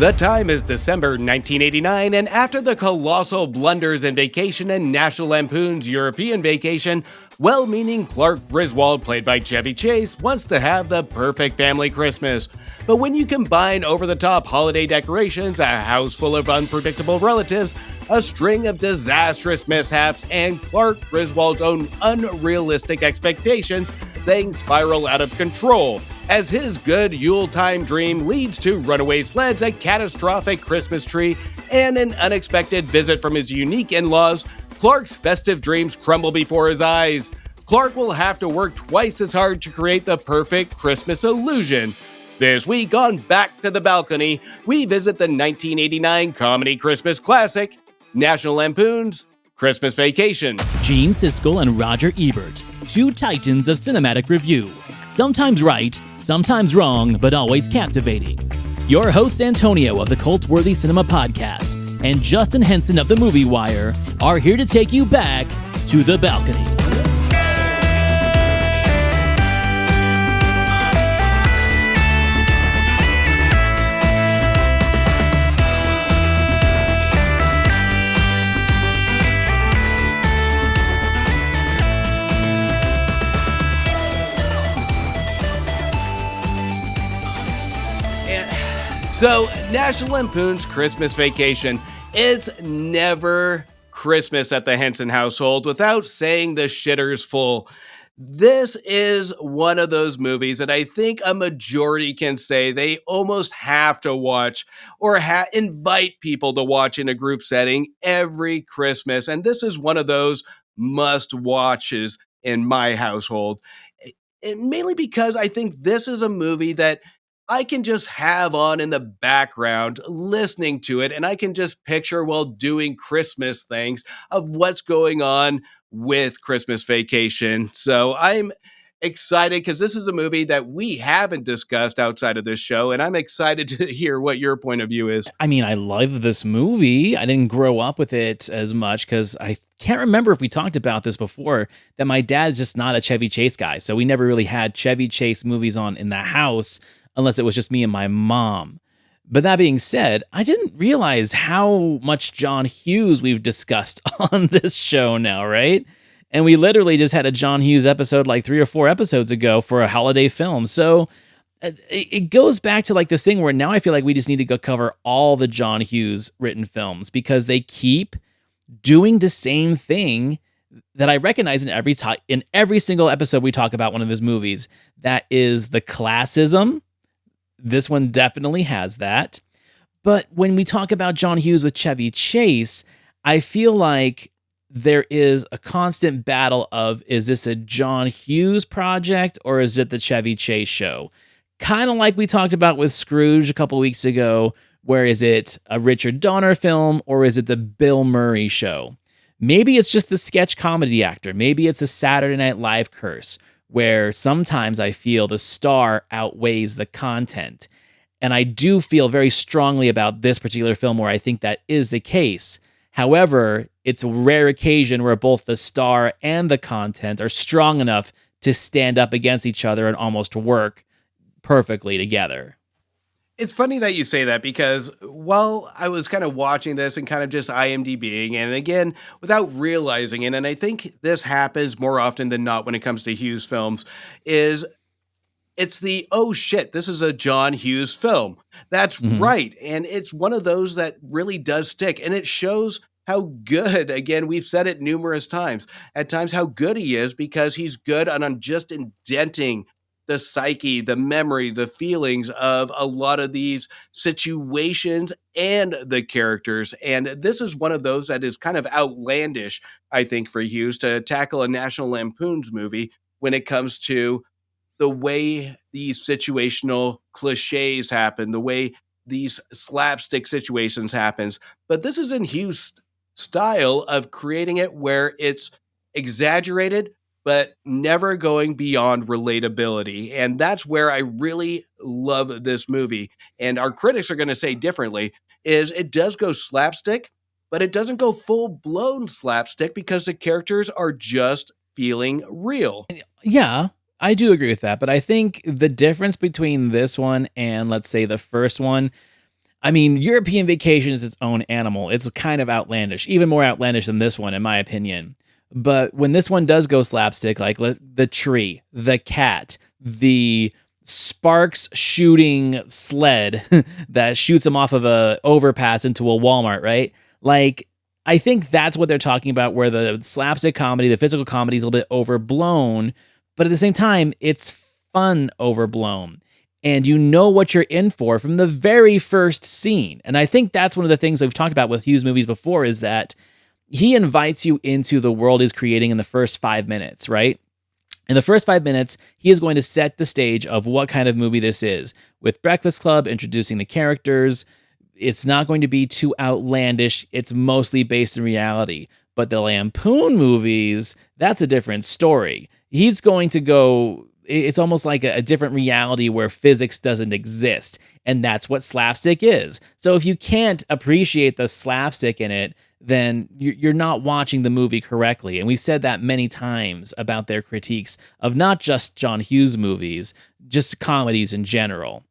The time is December 1989, and after the colossal blunders in Vacation and National Lampoon's European Vacation, well-meaning Clark Griswold, played by Chevy Chase, wants to have the perfect family Christmas. But when you combine over-the-top holiday decorations, a house full of unpredictable relatives, a string of disastrous mishaps, and Clark Griswold's own unrealistic expectations, things spiral out of control, as his good Yuletime dream leads to runaway sleds, a catastrophic Christmas tree, and an unexpected visit from his unique in-laws. Clark's festive dreams crumble before his eyes. Clark will have to work twice as hard to create the perfect Christmas illusion. This week on Back to the Balcony, we visit the 1989 comedy Christmas classic, National Lampoon's Christmas Vacation. Gene Siskel and Roger Ebert, two titans of cinematic review. Sometimes right, sometimes wrong, but always captivating. Your hosts Antonio of the Cult-Worthy Cinema Podcast and Justin Henson of the Movie Wire are here to take you back to the balcony. So, National Lampoon's Christmas Vacation, it's never Christmas at the Henson household without saying the shitter's full. This is one of those movies that I think a majority can say they almost have to watch or invite people to watch in a group setting every Christmas. And this is one of those must-watches in my household. And mainly because I think this is a movie that I can just have on in the background listening to it, and I can just picture while doing Christmas things of what's going on with Christmas Vacation. So I'm excited because this is a movie that we haven't discussed outside of this show, and I'm excited to hear what your point of view is. I mean, I love this movie. I didn't grow up with it as much because I can't remember if we talked about this before, that my dad's just not a Chevy Chase guy. So we never really had Chevy Chase movies on in the house unless it was just me and my mom. But that being said, I didn't realize how much John Hughes we've discussed on this show now, right? And we literally just had a John Hughes episode like 3 or 4 episodes ago for a holiday film. So it goes back to like this thing where now I feel like we just need to go cover all the John Hughes written films because they keep doing the same thing that I recognize in every single episode we talk about one of his movies. That is the classism. This one definitely has that. But when we talk about John Hughes with Chevy Chase, I feel like there is a constant battle of, is this a John Hughes project or is it the Chevy Chase show? Kind of like we talked about with Scrooge a couple weeks ago, where is it a Richard Donner film or is it the Bill Murray show? Maybe it's just the sketch comedy actor. Maybe it's a Saturday Night Live curse, where sometimes I feel the star outweighs the content. And I do feel very strongly about this particular film where I think that is the case. However, it's a rare occasion where both the star and the content are strong enough to stand up against each other and almost work perfectly together. It's funny that you say that because while I was kind of watching this and kind of just IMDbing, and again, without realizing it, and I think this happens more often than not when it comes to Hughes films, is it's the, oh shit, this is a John Hughes film. That's right. And it's one of those that really does stick. And it shows how good, again, we've said it numerous times, at times how good he is because he's good on just indenting the psyche, the memory, the feelings of a lot of these situations and the characters. And this is one of those that is kind of outlandish, I think, for Hughes to tackle a National Lampoon's movie when it comes to the way these situational cliches happen, the way these slapstick situations happens. But this is in Hughes' style of creating it where it's exaggerated, but never going beyond relatability. And that's where I really love this movie. And our critics are going to say differently, is it does go slapstick, but it doesn't go full-blown slapstick because the characters are just feeling real. Yeah, I do agree with that. But I think the difference between this one and, let's say, the first one, I mean, European Vacation is its own animal. It's kind of outlandish, even more outlandish than this one, in my opinion. But when this one does go slapstick, like the tree, the cat, the sparks shooting sled that shoots him off of a overpass into a Walmart, right? Like, I think that's what they're talking about, where the slapstick comedy, the physical comedy is a little bit overblown, but at the same time, it's fun overblown, and you know what you're in for from the very first scene. And I think that's one of the things we've talked about with Hughes movies before, is that he invites you into the world he's creating in the first 5 minutes, right? In the first 5 minutes, he is going to set the stage of what kind of movie this is. With Breakfast Club, introducing the characters, it's not going to be too outlandish. It's mostly based in reality. But the Lampoon movies, that's a different story. He's going to go, it's almost like a different reality where physics doesn't exist. And that's what slapstick is. So if you can't appreciate the slapstick in it, then you're not watching the movie correctly. And we said that many times about their critiques of not just John Hughes movies, just comedies in general.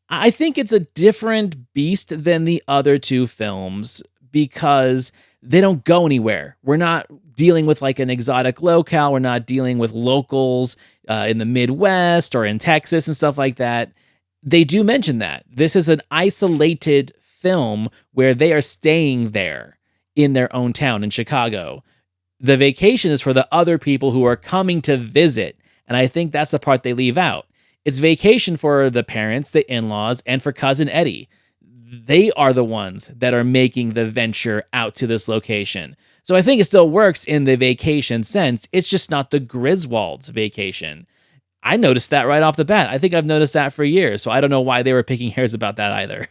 I think it's a different beast than the other two films because they don't go anywhere. We're not dealing with like an exotic locale. We're not dealing with locals in the Midwest or in Texas and stuff like that. They do mention that. This is an isolated film where they are staying there in their own town in Chicago. The vacation is for the other people who are coming to visit. And I think that's the part they leave out. It's vacation for the parents, the in-laws, and for Cousin Eddie. They are the ones that are making the venture out to this location. So I think it still works in the vacation sense. It's just not the Griswold's vacation. I noticed that right off the bat. I think I've noticed that for years. So I don't know why they were picking hairs about that either.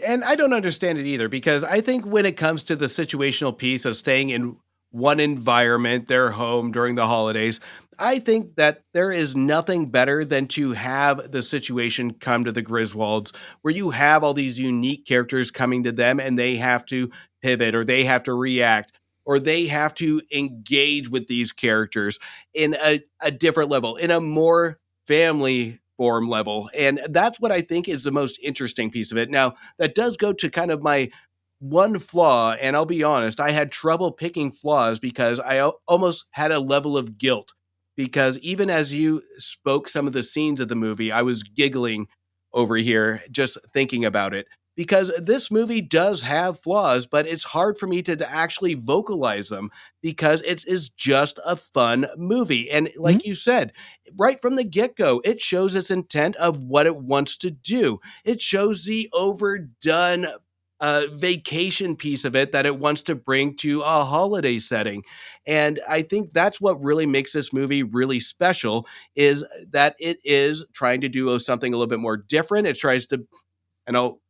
And I don't understand it either because I think when it comes to the situational piece of staying in one environment, their home during the holidays, I think that there is nothing better than to have the situation come to the Griswolds where you have all these unique characters coming to them and they have to pivot or they have to react or they have to engage with these characters in a different level, in a more family form level. And that's what I think is the most interesting piece of it. Now, that does go to kind of my one flaw, and I'll be honest, I had trouble picking flaws because almost had a level of guilt. Because even as you spoke some of the scenes of the movie, I was giggling over here just thinking about it. Because this movie does have flaws, but it's hard for me to actually vocalize them because it is just a fun movie. And Mhm. like you said, right from the get go, it shows its intent of what it wants to do. It shows the overdone vacation piece of it that it wants to bring to a holiday setting. And I think that's what really makes this movie really special is that it is trying to do something a little bit more different. It tries to, and I'll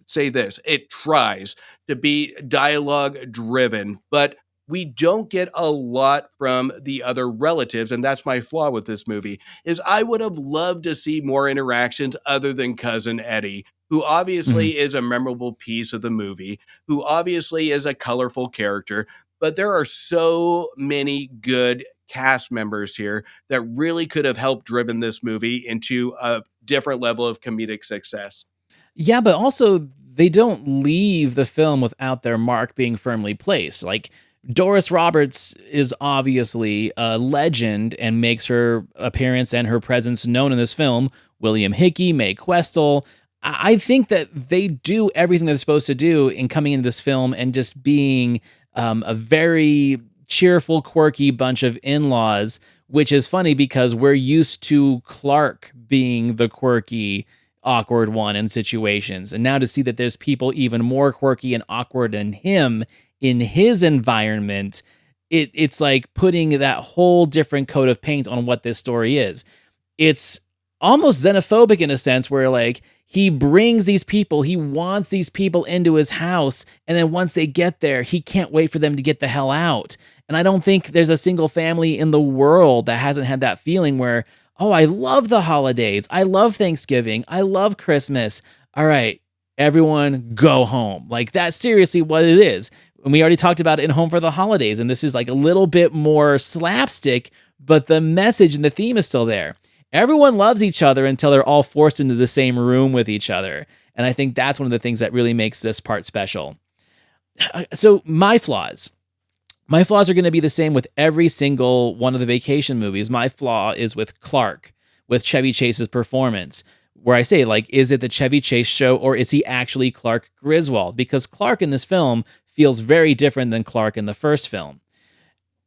say this, it tries to be dialogue driven, but we don't get a lot from the other relatives, and that's my flaw with this movie is I would have loved to see more interactions other than cousin Eddie, who Mhm. obviously is a memorable piece of the movie, who obviously is a colorful character, but there are so many good cast members here that really could have helped driven this movie into a different level of comedic success. Yeah, but also they don't leave the film without their mark being firmly placed. Like Doris Roberts is obviously a legend and makes her appearance and her presence known in this film. William Hickey, Mae Questel. I think that they do everything they're supposed to do in coming into this film and just being a very cheerful, quirky bunch of in-laws, which is funny because we're used to Clark being the quirky awkward one in situations. And now to see that there's people even more quirky and awkward than him in his environment, it's like putting that whole different coat of paint on what this story is. It's almost xenophobic in a sense where like he brings these people, he wants these people into his house, and then once they get there, he can't wait for them to get the hell out. And I don't think there's a single family in the world that hasn't had that feeling where, oh, I love the holidays. I love Thanksgiving. I love Christmas. All right, everyone go home. Like that's seriously what it is. And we already talked about it in Home for the Holidays, and this is like a little bit more slapstick, but the message and the theme is still there. Everyone loves each other until they're all forced into the same room with each other. And I think that's one of the things that really makes this part special. So my flaws are going to be the same with every single one of the vacation movies. My flaw is with Clark, with Chevy Chase's performance, where I say, like, is it the Chevy Chase show or is he actually Clark Griswold? Because Clark in this film feels very different than Clark in the first film.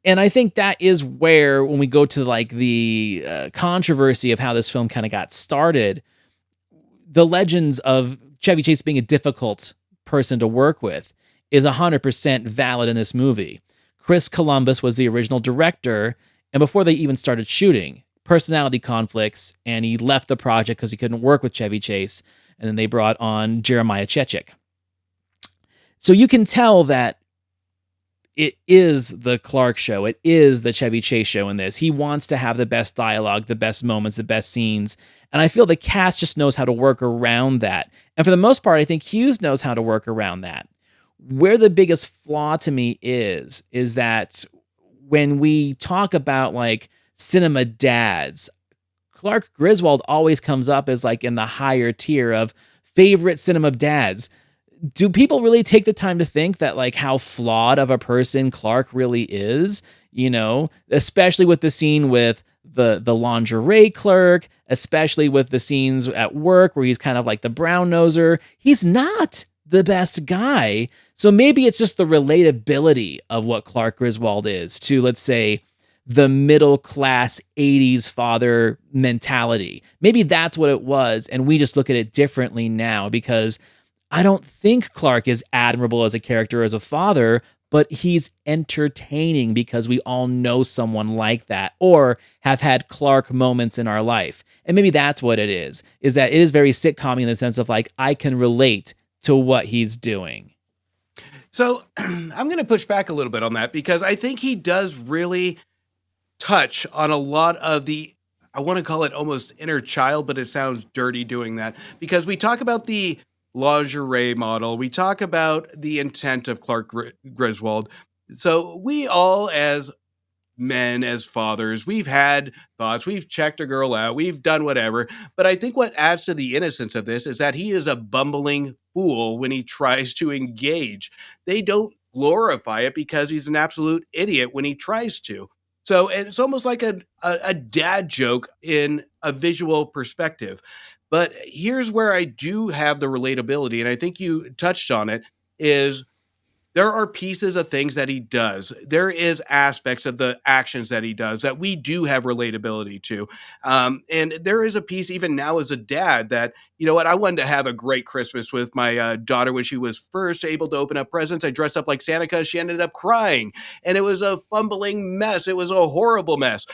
And I think that is where, when we go to like the controversy of how this film kind of got started, the legends of Chevy Chase being a difficult person to work with is 100% valid in this movie. Chris Columbus was the original director, and before they even started shooting, personality conflicts, and he left the project because he couldn't work with Chevy Chase, and then they brought on Jeremiah Chechik. So you can tell that it is the Clark show. It is the Chevy Chase show in this. He wants to have the best dialogue, the best moments, the best scenes. And I feel the cast just knows how to work around that. And for the most part, I think Hughes knows how to work around that. Where the biggest flaw to me is that when we talk about like cinema dads, Clark Griswold always comes up as like in the higher tier of favorite cinema dads. Do people really take the time to think that like how flawed of a person Clark really is? You know, especially with the scene with the lingerie clerk, especially with the scenes at work where he's kind of like the brown noser. He's not the best guy. So maybe it's just the relatability of what Clark Griswold is to, let's say, the middle class 80s father mentality. Maybe that's what it was. And we just look at it differently now because I don't think Clark is admirable as a character, as a father, but he's entertaining because we all know someone like that or have had Clark moments in our life. And maybe that's what it is that it is very sitcom in the sense of like, I can relate to what he's doing. So I'm going to push back a little bit on that because I think he does really touch on a lot of the, I want to call it almost inner child, but it sounds dirty doing that because we talk about the lingerie model. We talk about the intent of Clark Griswold. So we all, as men, as fathers, we've had thoughts. We've checked a girl out. We've done whatever. But I think what adds to the innocence of this is that he is a bumbling fool when he tries to engage. They don't glorify it because he's an absolute idiot when he tries to. So it's almost like a dad joke in a visual perspective. But here's where I do have the relatability, and I think you touched on it, is there are pieces of things that he does. There is aspects of the actions that he does that we do have relatability to. And there is a piece even now as a dad that, you know what, I wanted to have a great Christmas with my daughter when she was first able to open up presents. I dressed up like Santa because she ended up crying. And it was a fumbling mess. It was a horrible mess.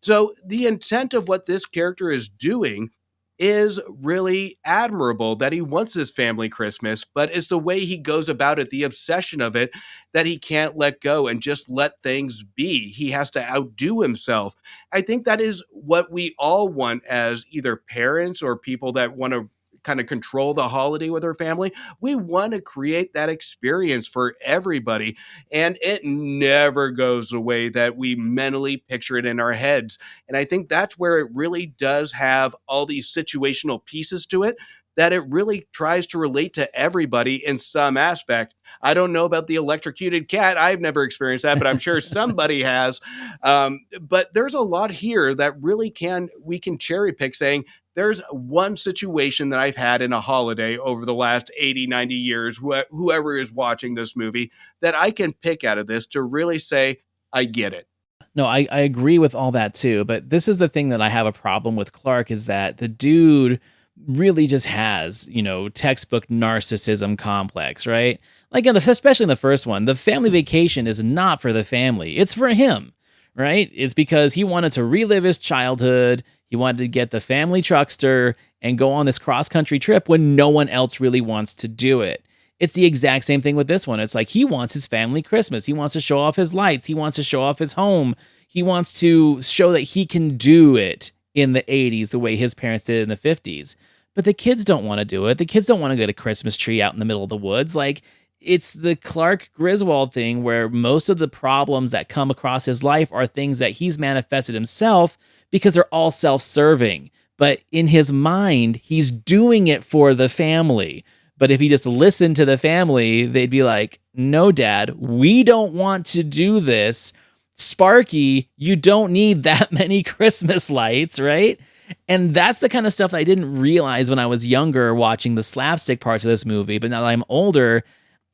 So the intent of what this character is doing is really admirable, that he wants his family Christmas, but it's the way he goes about it, the obsession of it, that he can't let go and just let things be. He has to outdo himself. I think that is what we all want as either parents or people that want to kind of control the holiday with our family. We want to create that experience for everybody, and it never goes away that we mentally picture it in our heads. And I think that's where it really does have all these situational pieces to it, that it really tries to relate to everybody in some aspect. I don't know about the electrocuted cat. I've never experienced that, but I'm sure somebody has. But there's a lot here that really we can cherry pick, saying there's one situation that I've had in a holiday over the last 80, 90 years, whoever is watching this movie, that I can pick out of this to really say, I get it. No, I agree with all that too. But this is the thing that I have a problem with Clark is that the dude really just has, textbook narcissism complex, right? Like, especially in the first one, the family vacation is not for the family. It's for him, right? It's because he wanted to relive his childhood. He wanted to get the family truckster and go on this cross-country trip when no one else really wants to do it. It's the exact same thing with this one. It's like he wants his family Christmas. He wants to show off his lights. He wants to show off his home. He wants to show that he can do it in the 80s the way his parents did in the 50s. But the kids don't want to do it. The kids don't want to get a Christmas tree out in the middle of the woods. Like, it's the Clark Griswold thing where most of the problems that come across his life are things that he's manifested himself because they're all self-serving. but in his mind, he's doing it for the family. But if he just listened to the family, they'd be like, no, Dad, we don't want to do this. Sparky, you don't need that many Christmas lights, right? And that's the kind of stuff that I didn't realize when I was younger watching the slapstick parts of this movie. But now that I'm older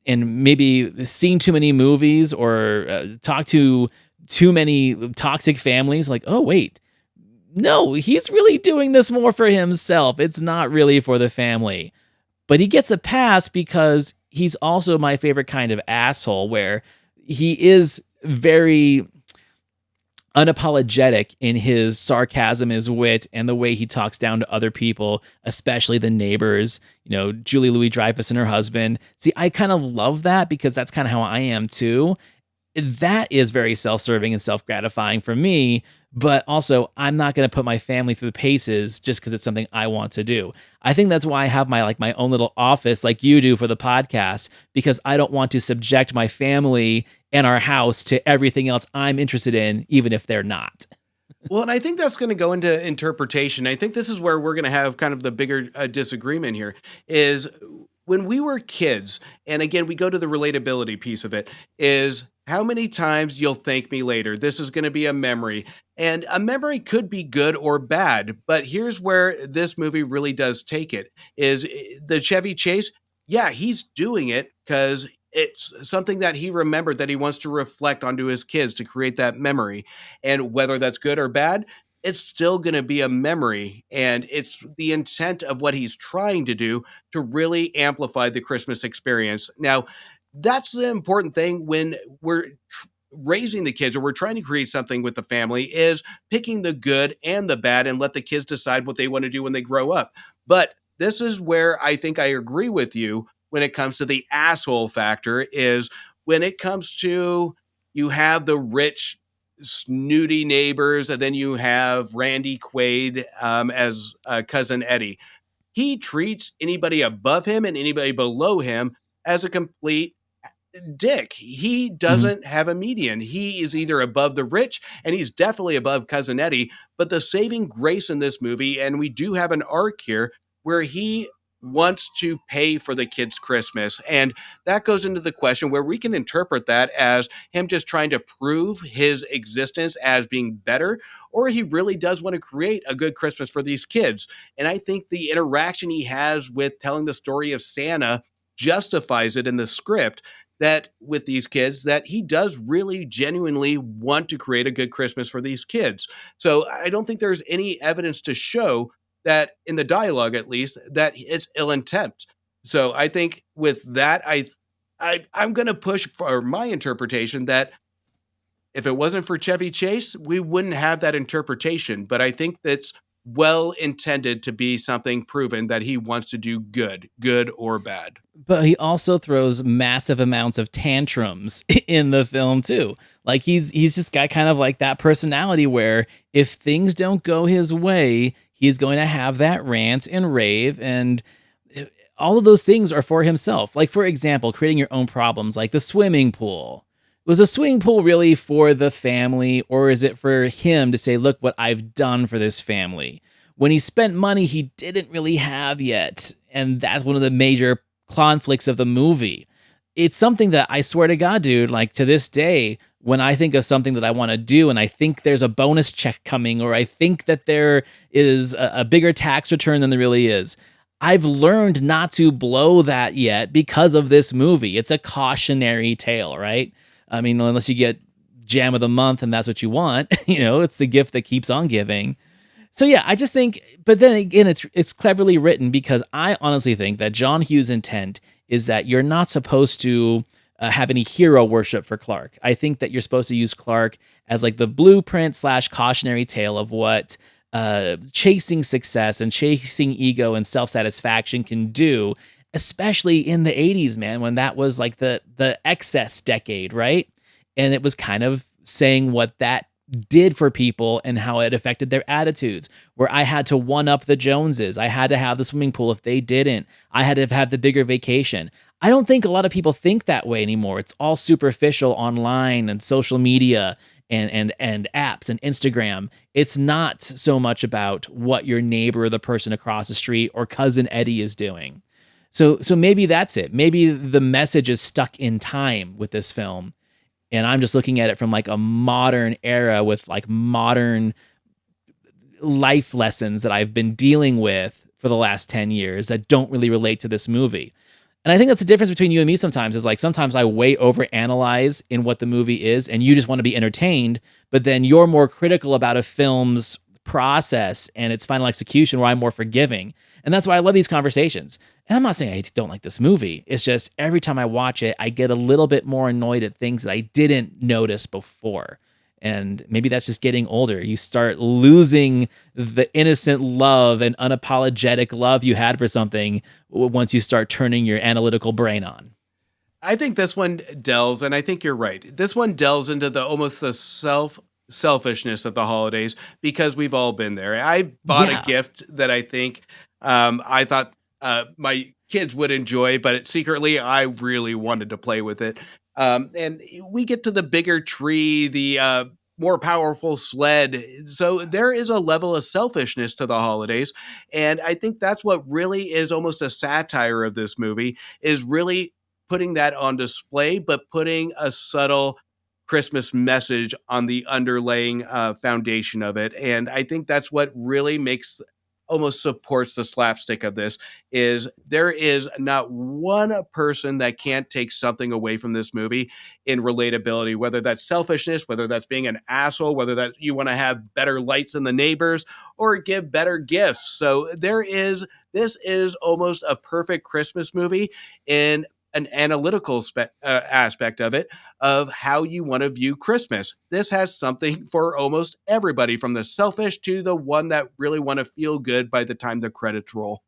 and maybe seen too many movies or talked to too many toxic families, like, oh, wait, no, he's really doing this more for himself. It's not really for the family. But he gets a pass because he's also my favorite kind of asshole, where he is very unapologetic in his sarcasm, his wit, and the way he talks down to other people, especially the neighbors, Julie Louis-Dreyfus and her husband. See, I kind of love that because that's kind of how I am too. That is very self-serving and self-gratifying for me, but also I'm not going to put my family through the paces just because it's something I want to do. I think that's why I have my own little office like you do for the podcast, because I don't want to subject my family and our house to everything else I'm interested in, even if they're not. Well, and I think that's going to go into interpretation. I think this is where we're going to have kind of the bigger disagreement here is when we were kids, and again, we go to the relatability piece of it, is how many times you'll thank me later. This is going to be a memory. And a memory could be good or bad, but here's where this movie really does take it is the Chevy Chase. Yeah, he's doing it because it's something that he remembered that he wants to reflect onto his kids to create that memory. And whether that's good or bad, it's still going to be a memory. And it's the intent of what he's trying to do to really amplify the Christmas experience. Now, that's the important thing when we're raising the kids or we're trying to create something with the family is picking the good and the bad and let the kids decide what they want to do when they grow up. But this is where I think I agree with you when it comes to the asshole factor is when it comes to you have the rich snooty neighbors and then you have Randy Quaid as cousin Eddie. He treats anybody above him and anybody below him as a complete dick. He Mhm. doesn't have a median. He is either above the rich and he's definitely above Cousin Eddie. But the saving grace in this movie, and we do have an arc here where he wants to pay for the kids' Christmas. And that goes into the question where we can interpret that as him just trying to prove his existence as being better, or he really does want to create a good Christmas for these kids. And I think the interaction he has with telling the story of Santa justifies it in the script that with these kids that he does really genuinely want to create a good Christmas for these kids. So I don't think there's any evidence to show that in the dialogue at least that it's ill intent. So I think with that I'm going to push for my interpretation that if it wasn't for Chevy Chase, we wouldn't have that interpretation, but I think that's well intended to be something proven that he wants to do good or bad. But he also throws massive amounts of tantrums in the film too. Like he's just got kind of like that personality where if things don't go his way, he's going to have that rant and rave, and all of those things are for himself. Like for example, creating your own problems like the swimming pool. Was a swimming pool really for the family, or is it for him to say, look what I've done for this family? When he spent money he didn't really have yet. And that's one of the major conflicts of the movie. It's something that I swear to God, dude, like to this day, when I think of something that I want to do and I think there's a bonus check coming, or I think that there is a bigger tax return than there really is, I've learned not to blow that yet because of this movie. It's a cautionary tale, right? I mean, unless you get jam of the month and that's what you want, it's the gift that keeps on giving. So yeah, I just think, but then again, it's cleverly written because I honestly think that John Hughes' intent is that you're not supposed to have any hero worship for Clark. I think that you're supposed to use Clark as like the blueprint / cautionary tale of what chasing success and chasing ego and self-satisfaction can do, especially in the 80s, man, when that was like the excess decade, right? And it was kind of saying what that did for people and how it affected their attitudes, where I had to one up the Joneses. I had to have the swimming pool if they didn't. I had to have the bigger vacation. I don't think a lot of people think that way anymore. It's all superficial online and social media, and apps and Instagram. It's not so much about what your neighbor or the person across the street or cousin Eddie is doing. So maybe that's it. Maybe the message is stuck in time with this film, and I'm just looking at it from like a modern era with like modern life lessons that I've been dealing with for the last 10 years that don't really relate to this movie. And I think that's the difference between you and me sometimes is like sometimes I way overanalyze in what the movie is and you just want to be entertained, but then you're more critical about a film's process and its final execution where I'm more forgiving. And that's why I love these conversations. And I'm not saying I don't like this movie. It's just every time I watch it, I get a little bit more annoyed at things that I didn't notice before. And maybe that's just getting older. You start losing the innocent love and unapologetic love you had for something once you start turning your analytical brain on. I think this one delves, and I think you're right. This one delves into the almost the selfishness of the holidays because we've all been there. I bought a Yeah. gift that I think I thought my kids would enjoy, but secretly I really wanted to play with it. And we get to the bigger tree, the more powerful sled. So there is a level of selfishness to the holidays, and I think that's what really is almost a satire of this movie is really putting that on display, but putting a subtle Christmas message on the underlaying foundation of it. And I think that's what really makes almost supports the slapstick of this is there is not one person that can't take something away from this movie in relatability, whether that's selfishness, whether that's being an asshole, whether that you want to have better lights than the neighbors or give better gifts. So this is almost a perfect Christmas movie in an analytical aspect of it, of how you want to view Christmas. This has something for almost everybody, from the selfish to the one that really want to feel good by the time the credits roll.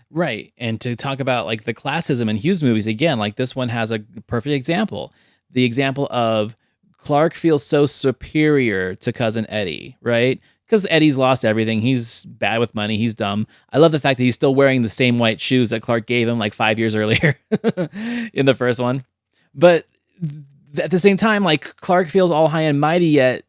Right. And to talk about like the classism in Hughes movies again, like this one has a perfect example. The example of Clark feels so superior to cousin Eddie, right? Because Eddie's lost everything. He's bad with money. He's dumb. I love the fact that he's still wearing the same white shoes that Clark gave him like 5 years earlier in the first one. But at the same time, like Clark feels all high and mighty, yet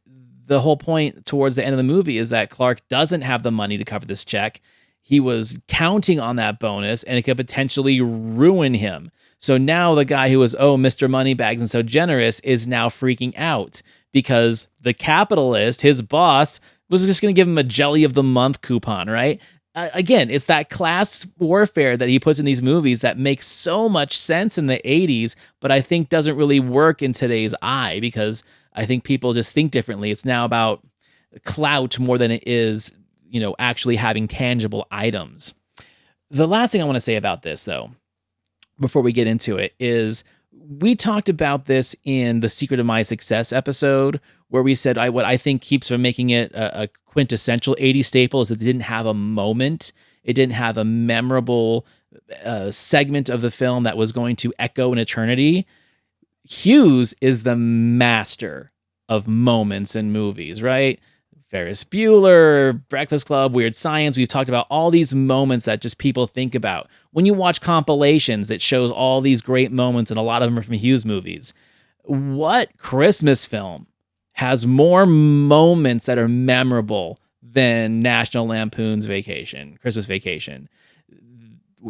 the whole point towards the end of the movie is that Clark doesn't have the money to cover this check. He was counting on that bonus and it could potentially ruin him. So now the guy who was, oh, Mr. Moneybags and so generous is now freaking out because the capitalist, his boss, was just going to give him a jelly of the month coupon, right? Again, it's that class warfare that he puts in these movies that makes so much sense in the 80s, but I think doesn't really work in today's eye because I think people just think differently. It's now about clout more than it is, actually having tangible items. The last thing I want to say about this, though, before we get into it, is we talked about this in the Secret of My Success episode, where we said what I think keeps from making it a quintessential 80s staple is that it didn't have a moment. It didn't have a memorable segment of the film that was going to echo in eternity. Hughes is the master of moments in movies, right? Ferris Bueller, Breakfast Club, Weird Science. We've talked about all these moments that just people think about. When you watch compilations that shows all these great moments, and a lot of them are from Hughes movies, what Christmas film has more moments that are memorable than National Lampoon's Christmas Vacation?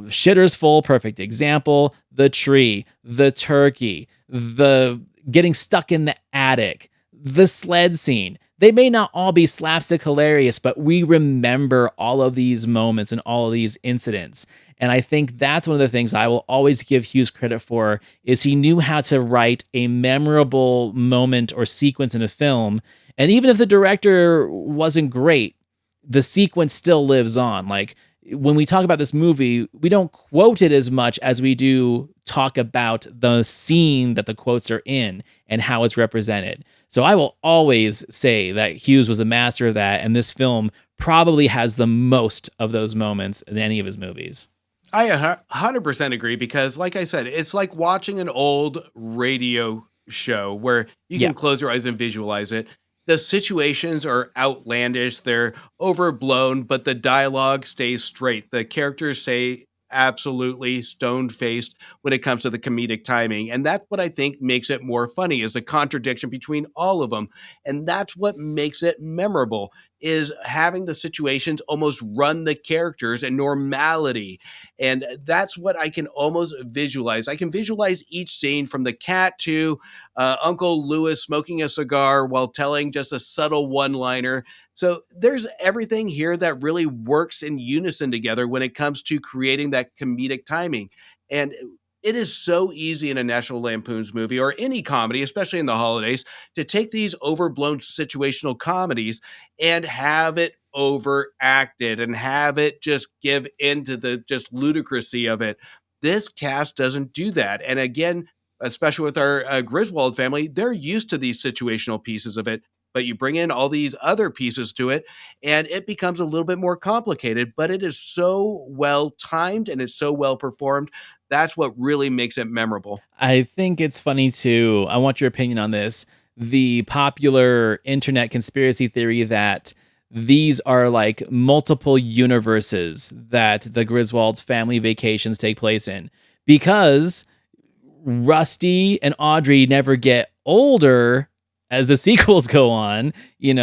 Shitter's Full, perfect example. The tree, the turkey, the getting stuck in the attic, the sled scene. They may not all be slapstick hilarious, but we remember all of these moments and all of these incidents. And I think that's one of the things I will always give Hughes credit for is he knew how to write a memorable moment or sequence in a film. And even if the director wasn't great, the sequence still lives on. Like when we talk about this movie, we don't quote it as much as we do talk about the scene that the quotes are in and how it's represented. So I will always say that Hughes was a master of that, and this film probably has the most of those moments in any of his movies. I 100% agree because, like I said, it's like watching an old radio show where you Yeah. can close your eyes and visualize it. The situations are outlandish, they're overblown, but the dialogue stays straight. The characters absolutely stone-faced when it comes to the comedic timing, and that's what I think makes it more funny, is the contradiction between all of them, and that's what makes it memorable, is having the situations almost run the characters and normality, and that's what I can almost visualize. I can visualize each scene from the cat to, Uncle Lewis smoking a cigar while telling just a subtle one-liner. So there's everything here that really works in unison together when it comes to creating that comedic timing. And it is so easy in a National Lampoon's movie or any comedy, especially in the holidays, to take these overblown situational comedies and have it overacted and have it just give into the just ludicrousy of it. This cast doesn't do that. And again, especially with our Griswold family, they're used to these situational pieces of it, but you bring in all these other pieces to it and it becomes a little bit more complicated, but it is so well timed and it's so well performed. That's what really makes it memorable. I think it's funny too. I want your opinion on this. The popular internet conspiracy theory that these are like multiple universes that the Griswold's family vacations take place in, because Rusty and Audrey never get older as the sequels go on,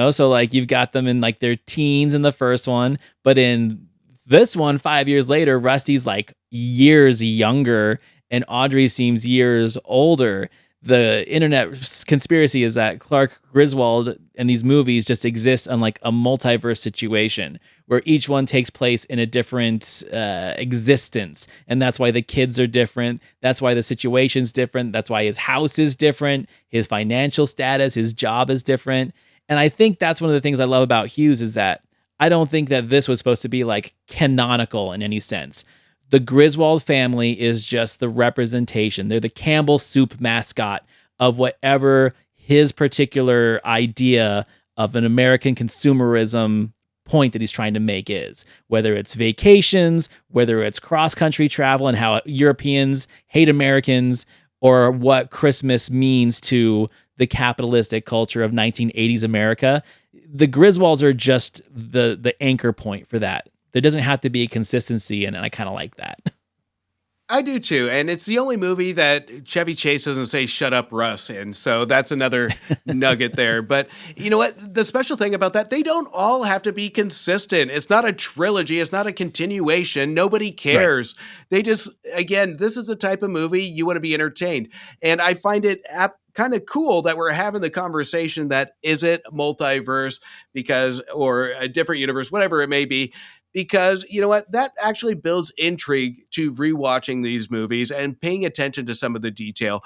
so like you've got them in like their teens in the first one, but in this one 5 years later, Rusty's like years younger and Audrey seems years older. The internet conspiracy is that Clark Griswold and these movies just exist on like a multiverse situation where each one takes place in a different existence. And that's why the kids are different. That's why the situation's different. That's why his house is different. His financial status, his job is different. And I think that's one of the things I love about Hughes is that I don't think that this was supposed to be like canonical in any sense. The Griswold family is just the representation. They're the Campbell soup mascot of whatever his particular idea of an American consumerism point that he's trying to make is. Whether it's vacations, whether it's cross-country travel and how Europeans hate Americans, or what Christmas means to the capitalistic culture of 1980s America. The Griswolds are just the anchor point for that. There doesn't have to be a consistency in it. I kind of like that. I do too, and it's the only movie that Chevy Chase doesn't say "Shut up, Russ," and so that's another nugget there. But you know what? The special thing about that, they don't all have to be consistent. It's not a trilogy. It's not a continuation. Nobody Right. cares. They just, again, this is the type of movie you want to be entertained, and I find it kind of cool that we're having the conversation that is it multiverse because or a different universe, whatever it may be, because you know what, that actually builds intrigue to rewatching these movies and paying attention to some of the detail.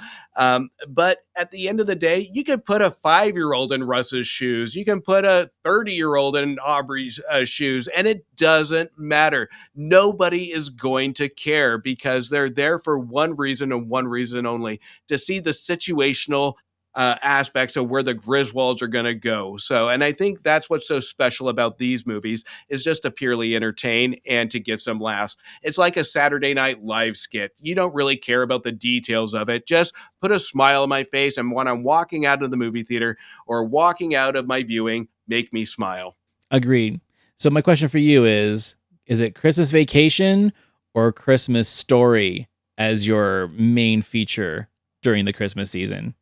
But at the end of the day, you can put a 5-year-old in Russ's shoes, you can put a 30-year-old in Aubrey's shoes, and it doesn't matter. Nobody is going to care because they're there for one reason and one reason only, to see the situational aspects of where the Griswolds are going to go. So, and I think that's what's so special about these movies, is just to purely entertain and to get some laughs. It's like a Saturday Night Live skit. You don't really care about the details of it. Just put a smile on my face, and when I'm walking out of the movie theater or walking out of my viewing, make me smile. Agreed. So my question for you is it Christmas Vacation or Christmas Story as your main feature during the Christmas season?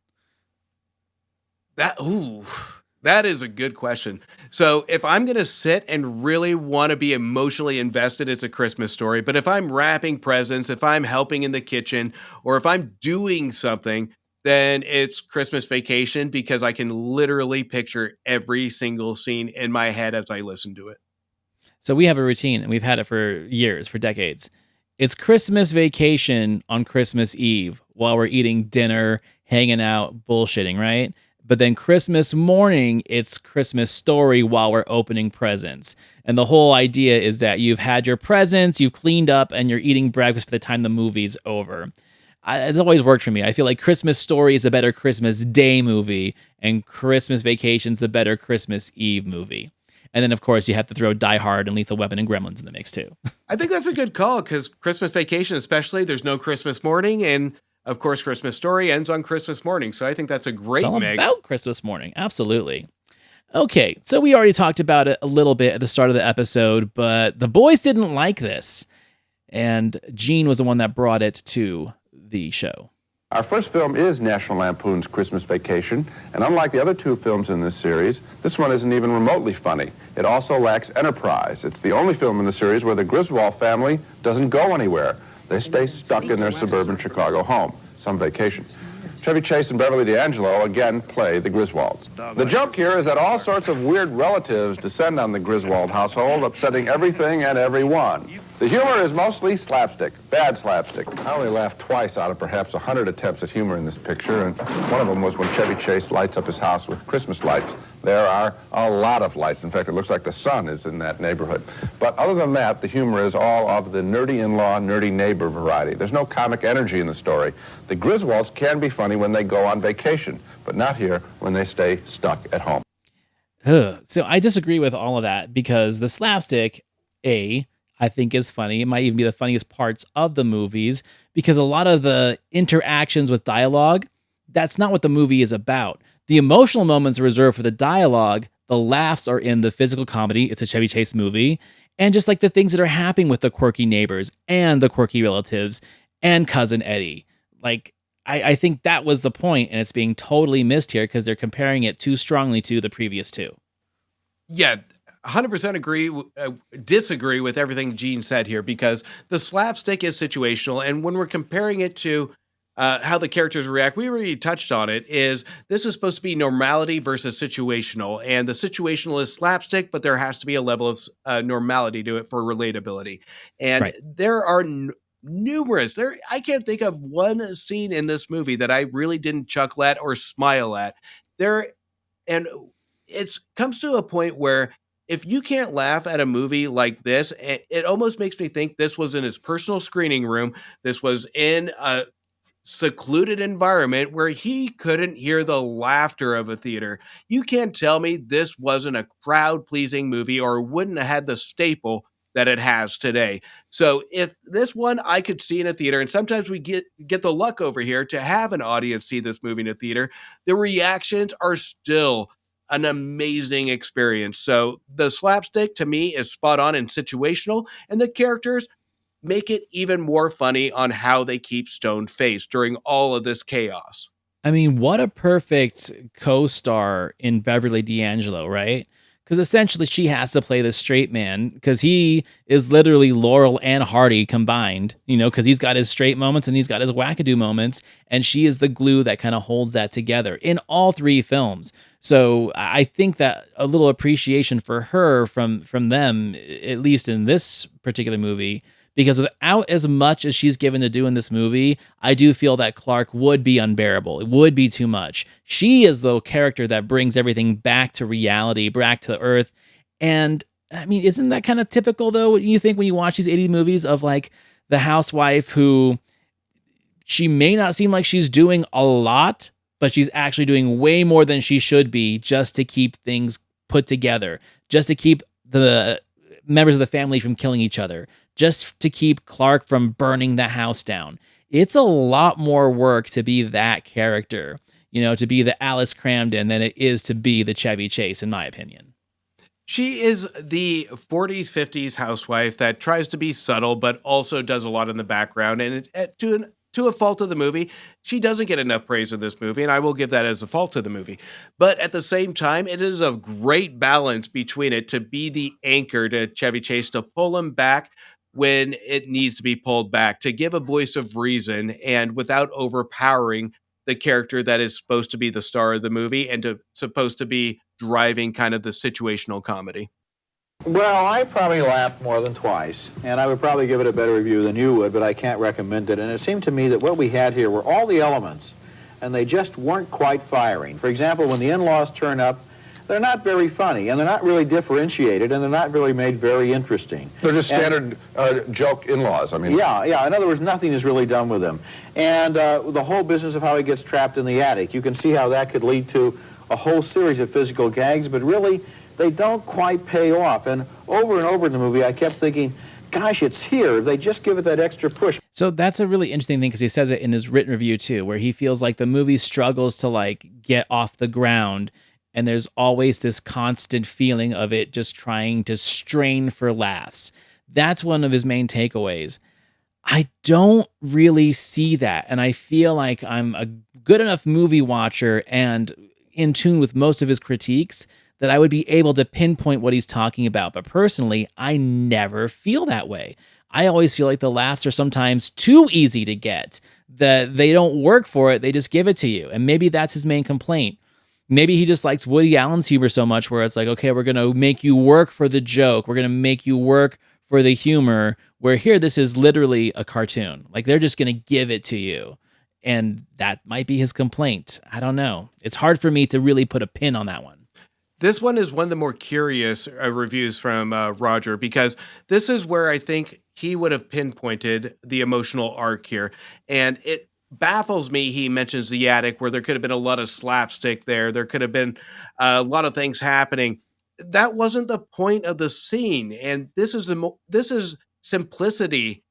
That is a good question. So if I'm going to sit and really want to be emotionally invested, it's A Christmas Story. But if I'm wrapping presents, if I'm helping in the kitchen, or if I'm doing something, then it's Christmas Vacation, because I can literally picture every single scene in my head as I listen to it. So we have a routine and we've had it for years, for decades. It's Christmas Vacation on Christmas Eve while we're eating dinner, hanging out, bullshitting, right? But then Christmas morning, it's Christmas Story while we're opening presents. And the whole idea is that you've had your presents, you've cleaned up, and you're eating breakfast by the time the movie's over. It's always worked for me. I feel like Christmas Story is a better Christmas Day movie, and Christmas Vacation's the better Christmas Eve movie. And then, of course, you have to throw Die Hard and Lethal Weapon and Gremlins in the mix, too. I think that's a good call, because Christmas Vacation, especially, there's no Christmas morning. And of course, Christmas Story ends on Christmas morning. So I think that's a It's great all mix. about Christmas morning. Absolutely. Okay, so we already talked about it a little bit at the start of the episode, but the boys didn't like this. And Gene was the one that brought it to the show. Our first film is National Lampoon's Christmas Vacation, and unlike the other two films in this series, this one isn't even remotely funny. It also lacks enterprise. It's the only film in the series where the Griswold family doesn't go anywhere. They stay stuck in their suburban Chicago home, some vacation. Chevy Chase and Beverly D'Angelo again play the Griswolds. The joke here is that all sorts of weird relatives descend on the Griswold household, upsetting everything and everyone. The humor is mostly slapstick, bad slapstick. I only laughed twice out of perhaps 100 attempts at humor in this picture, and one of them was when Chevy Chase lights up his house with Christmas lights. There are a lot of lights. In fact, it looks like the sun is in that neighborhood. But other than that, the humor is all of the nerdy in-law, nerdy neighbor variety. There's no comic energy in the story. The Griswolds can be funny when they go on vacation, but not here when they stay stuck at home. So I disagree with all of that because the slapstick, I think is funny. It might even be the funniest parts of the movies because a lot of the interactions with dialogue, that's not what the movie is about. The emotional moments are reserved for the dialogue. The laughs are in the physical comedy. It's a Chevy Chase movie. And just like the things that are happening with the quirky neighbors and the quirky relatives and Cousin Eddie. Like, I think that was the point, and it's being totally missed here because they're comparing it too strongly to the previous two. Yeah, 100% disagree with everything Gene said here because the slapstick is situational. And when we're comparing it to how the characters react, we already touched on it, is this is supposed to be normality versus situational. And the situational is slapstick, but there has to be a level of normality to it for relatability. And Right. there are numerous, I can't think of one scene in this movie that I really didn't chuckle at or smile at. There, and it's comes to a point where if you can't laugh at a movie like this, it almost makes me think this was in his personal screening room. This was in a secluded environment where he couldn't hear the laughter of a theater. You can't tell me this wasn't a crowd-pleasing movie or wouldn't have had the staple that it has today. So if this one I could see in a theater, and sometimes we get the luck over here to have an audience see this movie in a theater, the reactions are still an amazing experience. So the slapstick to me is spot on and situational, and the characters make it even more funny on how they keep stone faced during all of this chaos. I mean, what a perfect co-star in Beverly D'Angelo, right? Because essentially she has to play the straight man because he is literally Laurel and Hardy combined, because he's got his straight moments and he's got his wackadoo moments, and she is the glue that kind of holds that together in all three films. So I think that a little appreciation for her from them, at least in this particular movie, because without as much as she's given to do in this movie, I do feel that Clark would be unbearable. It would be too much. She is the character that brings everything back to reality, back to Earth. And I mean, isn't that kind of typical though? You think when you watch these 80s movies of like the housewife who she may not seem like she's doing a lot, but she's actually doing way more than she should be just to keep things put together, just to keep the members of the family from killing each other, just to keep Clark from burning the house down. It's a lot more work to be that character, to be the Alice Cramden than it is to be the Chevy Chase, in my opinion. She is the 40s, 50s housewife that tries to be subtle, but also does a lot in the background. And to a fault of the movie, she doesn't get enough praise in this movie, and I will give that as a fault to the movie. But at the same time, it is a great balance between it to be the anchor to Chevy Chase, to pull him back when it needs to be pulled back, to give a voice of reason, and without overpowering the character that is supposed to be the star of the movie and supposed to be driving kind of the situational comedy. Well, I probably laughed more than twice, and I would probably give it a better review than you would, but I can't recommend it. And it seemed to me that what we had here were all the elements, and they just weren't quite firing. For example, when the in-laws turn up, they're not very funny, and they're not really differentiated, and they're not really made very interesting. They're just standard joke in-laws. I mean, yeah. In other words, nothing is really done with them. And the whole business of how he gets trapped in the attic, you can see how that could lead to a whole series of physical gags, but really, they don't quite pay off. And over in the movie, I kept thinking, gosh, it's here. If they just give it that extra push. So that's a really interesting thing because he says it in his written review too, where he feels like the movie struggles to like get off the ground. And there's always this constant feeling of it just trying to strain for laughs. That's one of his main takeaways. I don't really see that, and I feel like I'm a good enough movie watcher and in tune with most of his critiques that I would be able to pinpoint what he's talking about. But personally, I never feel that way. I always feel like the laughs are sometimes too easy to get, that they don't work for it, they just give it to you. And maybe that's his main complaint. Maybe he just likes Woody Allen's humor so much where it's like, okay, we're going to make you work for the joke. We're going to make you work for the humor. Where here, this is literally a cartoon. Like they're just going to give it to you. And that might be his complaint. I don't know. It's hard for me to really put a pin on that one. This one is one of the more curious reviews from Roger because this is where I think he would have pinpointed the emotional arc here. And it baffles me. He mentions the attic where there could have been a lot of slapstick there. There could have been a lot of things happening. That wasn't the point of the scene. And this is simplicity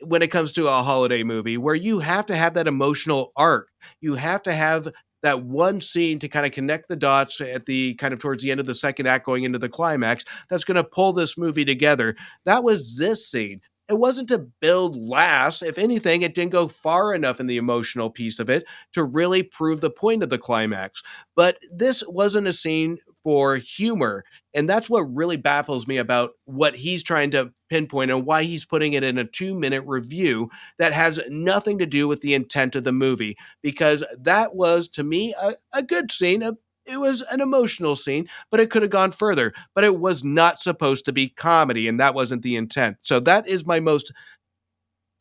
when it comes to a holiday movie where you have to have that emotional arc. You have to have that one scene to kind of connect the dots at the kind of towards the end of the second act going into the climax that's going to pull this movie together. That was this scene. It wasn't to build laughs. If anything, it didn't go far enough in the emotional piece of it to really prove the point of the climax. But this wasn't a scene for humor. And that's what really baffles me about what he's trying to pinpoint and why he's putting it in a 2-minute review that has nothing to do with the intent of the movie because that was to me a good scene. It was an emotional scene, but it could have gone further. But it was not supposed to be comedy, and that wasn't the intent. So that is my most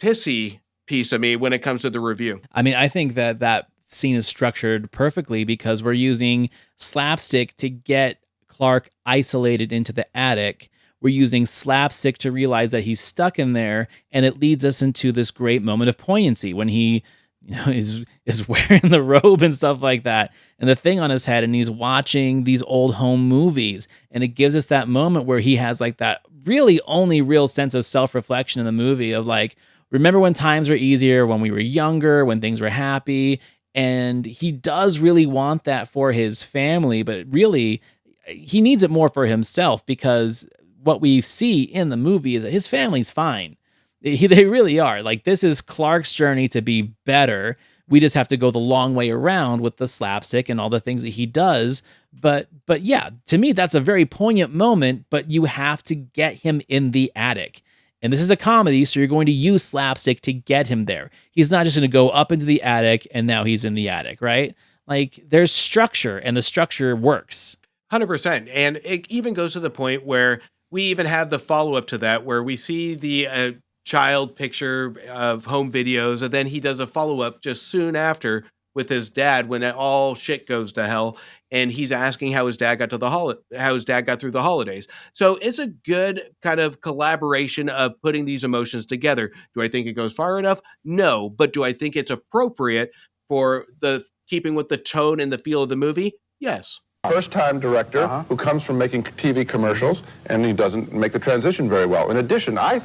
pissy piece of me when it comes to the review. I mean, I think that that scene is structured perfectly because we're using slapstick to get Clark isolated into the attic. We're using slapstick to realize that he's stuck in there, and it leads us into this great moment of poignancy when he, is wearing the robe and stuff like that, and the thing on his head, and he's watching these old home movies, and it gives us that moment where he has like that really only real sense of self-reflection in the movie of like, remember when times were easier, when we were younger, when things were happy, and he does really want that for his family, but really he needs it more for himself because what we see in the movie is that his family's fine. They really are. Like, this is Clark's journey to be better. We just have to go the long way around with the slapstick and all the things that he does. But yeah, to me, that's a very poignant moment, but you have to get him in the attic. And this is a comedy, so you're going to use slapstick to get him there. He's not just going to go up into the attic and now he's in the attic, right? Like, there's structure, and the structure works. 100%. And it even goes to the point where we even have the follow up to that, where we see the child picture of home videos, and then he does a follow up just soon after with his dad when all shit goes to hell, and he's asking how his dad got to how his dad got through the holidays. So it's a good kind of collaboration of putting these emotions together. Do I think it goes far enough? No, but do I think it's appropriate for the keeping with the tone and the feel of the movie? Yes. First-time director who comes from making TV commercials, and he doesn't make the transition very well. In addition, I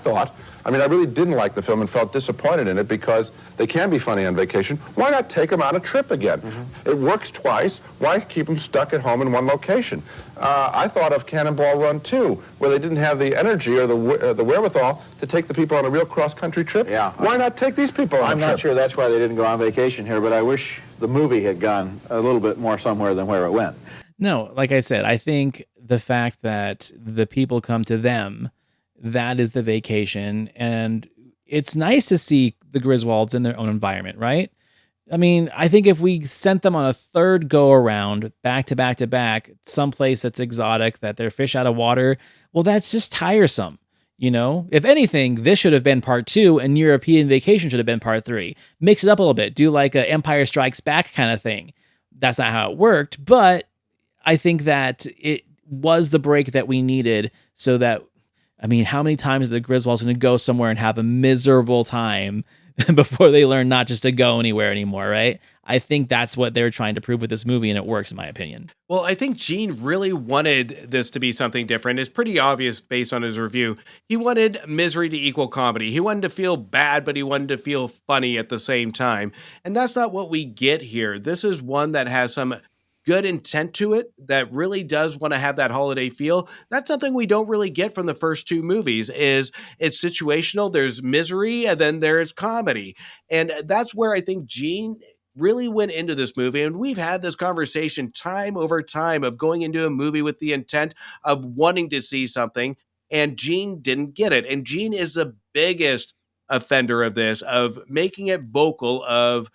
really didn't like the film and felt disappointed in it because they can be funny on vacation. Why not take them on a trip again? It works twice. Why keep them stuck at home in one location? I thought of Cannonball Run 2, where they didn't have the energy or the wherewithal to take the people on a real cross-country trip. Yeah. Why not take these people on a trip? I'm not sure that's why they didn't go on vacation here, but I wish the movie had gone a little bit more somewhere than where it went. No, like I said, I think the fact that the people come to them, that is the vacation. And it's nice to see the Griswolds in their own environment, right? I mean, I think if we sent them on a third go around, back to back to back, someplace that's exotic, that they're fish out of water, well, that's just tiresome. If anything, this should have been part 2 and European Vacation should have been part 3. Mix it up a little bit. Do like a Empire Strikes Back kind of thing. That's not how it worked, but I think that it was the break that we needed so that, I mean, how many times are the Griswolds going to go somewhere and have a miserable time before they learn not just to go anywhere anymore, right? I think that's what they're trying to prove with this movie, and it works, in my opinion. Well, I think Gene really wanted this to be something different. It's pretty obvious based on his review. He wanted misery to equal comedy. He wanted to feel bad, but he wanted to feel funny at the same time. And that's not what we get here. This is one that has some good intent to it that really does want to have that holiday feel. That's something we don't really get from the first two movies. Is it's situational, there's misery, and then there's comedy. And that's where I think Gene really went into this movie. And we've had this conversation time over time of going into a movie with the intent of wanting to see something, and Gene didn't get it. And Gene is the biggest offender of this, of making it vocal, of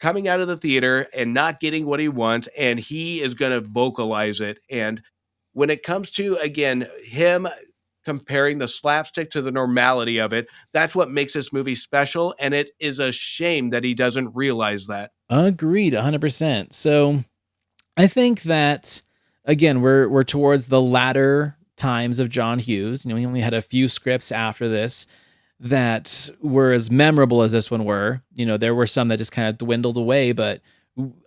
coming out of the theater and not getting what he wants, and he is going to vocalize it. And when it comes to, again, him comparing the slapstick to the normality of it, that's what makes this movie special. And it is a shame that he doesn't realize that. Agreed, 100%. So I think that again, we're towards the latter times of John Hughes. You know, he only had a few scripts after this that were as memorable as this one were. You know, there were some that just kind of dwindled away, but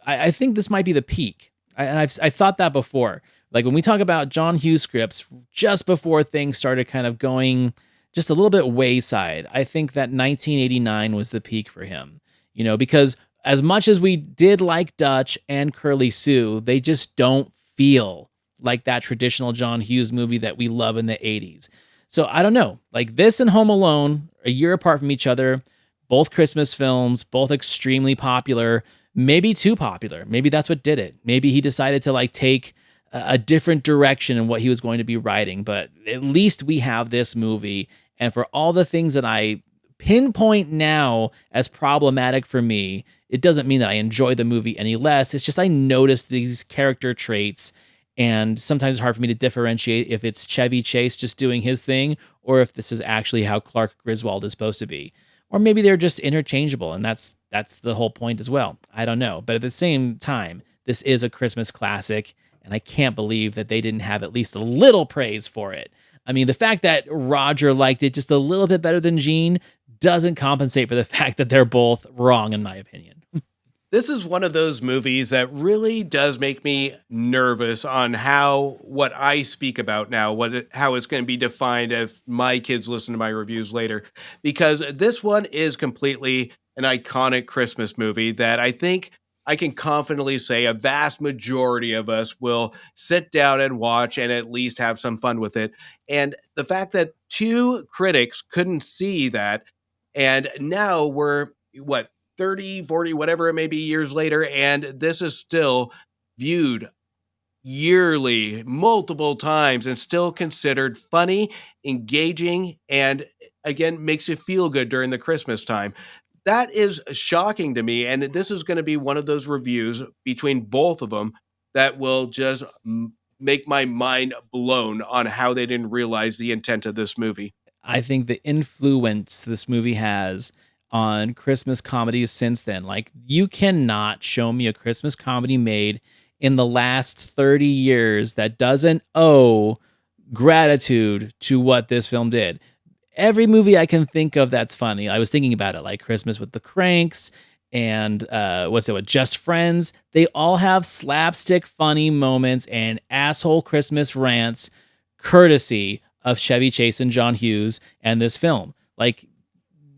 I think this might be the peak. And I've thought that before. Like when we talk about John Hughes scripts, just before things started kind of going just a little bit wayside, I think that 1989 was the peak for him. You know, because as much as we did like Dutch and Curly Sue, they just don't feel like that traditional John Hughes movie that we love in the 80s. So I don't know, like this and Home Alone, a year apart from each other, both Christmas films, both extremely popular, maybe too popular. Maybe that's what did it. Maybe he decided to like take a different direction in what he was going to be writing. But at least we have this movie. And for all the things that I pinpoint now as problematic for me, it doesn't mean that I enjoy the movie any less. It's just I notice these character traits, and sometimes it's hard for me to differentiate if it's Chevy Chase just doing his thing or if this is actually how Clark Griswold is supposed to be. Or maybe they're just interchangeable, and that's the whole point as well. I don't know. But at the same time, this is a Christmas classic, and I can't believe that they didn't have at least a little praise for it. I mean, the fact that Roger liked it just a little bit better than Gene doesn't compensate for the fact that they're both wrong, in my opinion. This is one of those movies that really does make me nervous on how what I speak about now, how it's going to be defined if my kids listen to my reviews later, because this one is completely an iconic Christmas movie that I think I can confidently say a vast majority of us will sit down and watch and at least have some fun with it. And the fact that two critics couldn't see that, and now we're what, 30, 40, whatever it may be years later, and this is still viewed yearly, multiple times, and still considered funny, engaging, and again, makes you feel good during the Christmas time. That is shocking to me, and this is going to be one of those reviews between both of them that will just make my mind blown on how they didn't realize the intent of this movie. I think the influence this movie has on Christmas comedies since then, like you cannot show me a Christmas comedy made in the last 30 years that doesn't owe gratitude to what this film did. Every movie I can think of that's funny, I was thinking about it, like Christmas with the Cranks and Just Friends. They all have slapstick funny moments and asshole Christmas rants, courtesy of Chevy Chase and John Hughes and this film. Like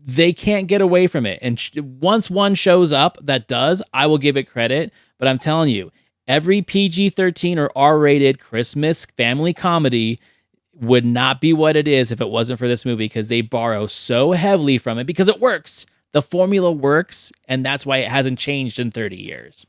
they can't get away from it. And once one shows up that does, I will give it credit. But I'm telling you, every PG-13 or R-rated Christmas family comedy would not be what it is if it wasn't for this movie, because they borrow so heavily from it because it works. The formula works, and that's why it hasn't changed in 30 years.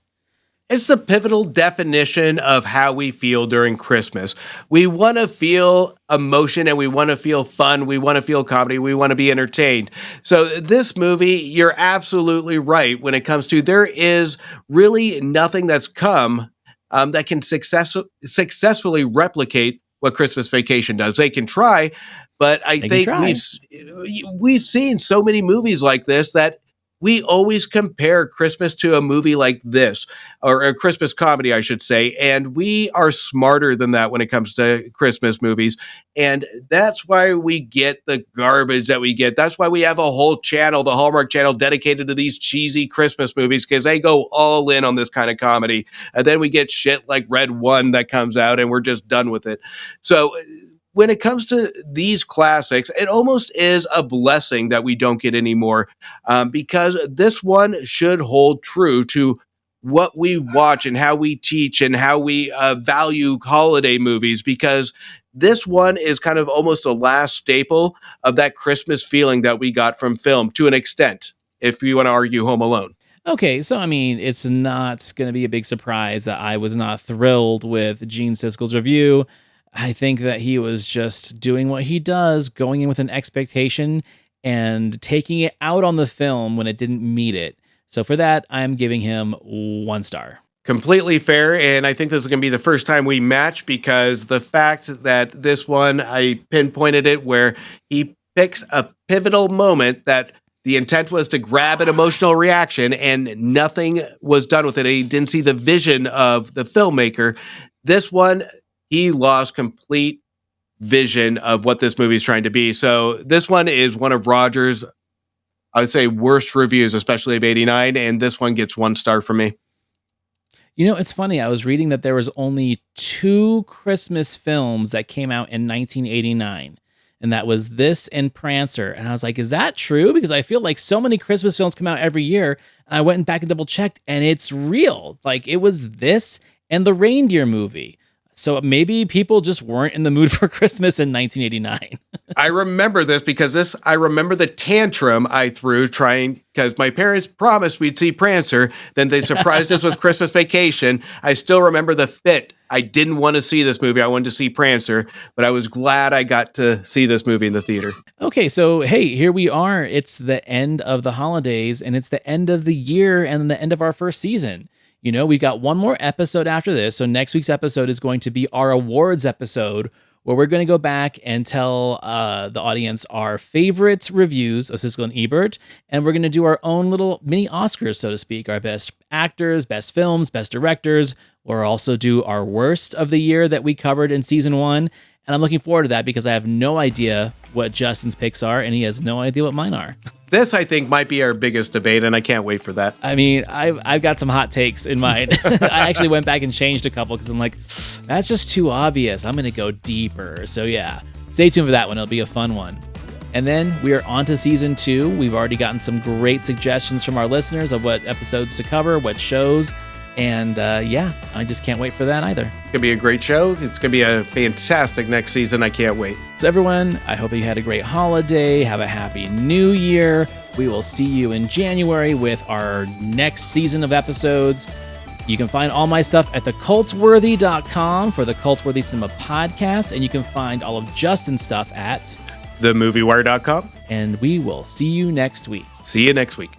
It's the pivotal definition of how we feel during Christmas. We want to feel emotion, and we want to feel fun. We want to feel comedy. We want to be entertained. So this movie, you're absolutely right when it comes to, there is really nothing that's come that can successfully replicate what Christmas Vacation does. They can try, but I think we've seen so many movies like this that we always compare Christmas to a movie like this, or a Christmas comedy, I should say. And we are smarter than that when it comes to Christmas movies. And that's why we get the garbage that we get. That's why we have a whole channel, the Hallmark Channel, dedicated to these cheesy Christmas movies, because they go all in on this kind of comedy. And then we get shit like Red One that comes out and we're just done with it. So when it comes to these classics, it almost is a blessing that we don't get anymore, because this one should hold true to what we watch and how we teach and how we value holiday movies, because this one is kind of almost the last staple of that Christmas feeling that we got from film to an extent, if you want to argue Home Alone. Okay, so I mean, it's not going to be a big surprise that I was not thrilled with Gene Siskel's review. I think that he was just doing what he does, going in with an expectation and taking it out on the film when it didn't meet it. So for that, I'm giving him 1 star. Completely fair, and I think this is going to be the first time we match, because the fact that this one, I pinpointed it where he picks a pivotal moment that the intent was to grab an emotional reaction and nothing was done with it. He didn't see the vision of the filmmaker. This one, he lost complete vision of what this movie is trying to be. So this one is one of Roger's, I would say, worst reviews, especially of 89, and this one gets 1 star from me. You know, it's funny. I was reading that there was only 2 Christmas films that came out in 1989. And that was this and Prancer. And I was like, is that true? Because I feel like so many Christmas films come out every year. And I went back and double checked, and it's real. Like, it was this and the reindeer movie. So maybe people just weren't in the mood for Christmas in 1989. I remember this because I remember the tantrum I threw because my parents promised we'd see Prancer. Then they surprised us with Christmas Vacation. I still remember the fit. I didn't want to see this movie. I wanted to see Prancer, but I was glad I got to see this movie in the theater. Okay, so hey, here we are. It's the end of the holidays, and it's the end of the year and the end of our first season. You know, we've got one more episode after this. So next week's episode is going to be our awards episode, where we're going to go back and tell the audience our favorite reviews of Siskel and Ebert. And we're going to do our own little mini Oscars, so to speak, our best actors, best films, best directors. We'll also do our worst of the year that we covered in season 1. And I'm looking forward to that because I have no idea what Justin's picks are, and he has no idea what mine are. This, I think, might be our biggest debate, and I can't wait for that. I mean, I've got some hot takes in mind. I actually went back and changed a couple because I'm like, that's just too obvious. I'm going to go deeper. So yeah, stay tuned for that one. It'll be a fun one. And then we are on to season 2. We've already gotten some great suggestions from our listeners of what episodes to cover, what shows. And yeah, I just can't wait for that either. It's going to be a great show. It's going to be a fantastic next season. I can't wait. So everyone, I hope you had a great holiday. Have a happy new year. We will see you in January with our next season of episodes. You can find all my stuff at thecultworthy.com for the Cultworthy Cinema Podcast. And you can find all of Justin's stuff at themoviewire.com. And we will see you next week. See you next week.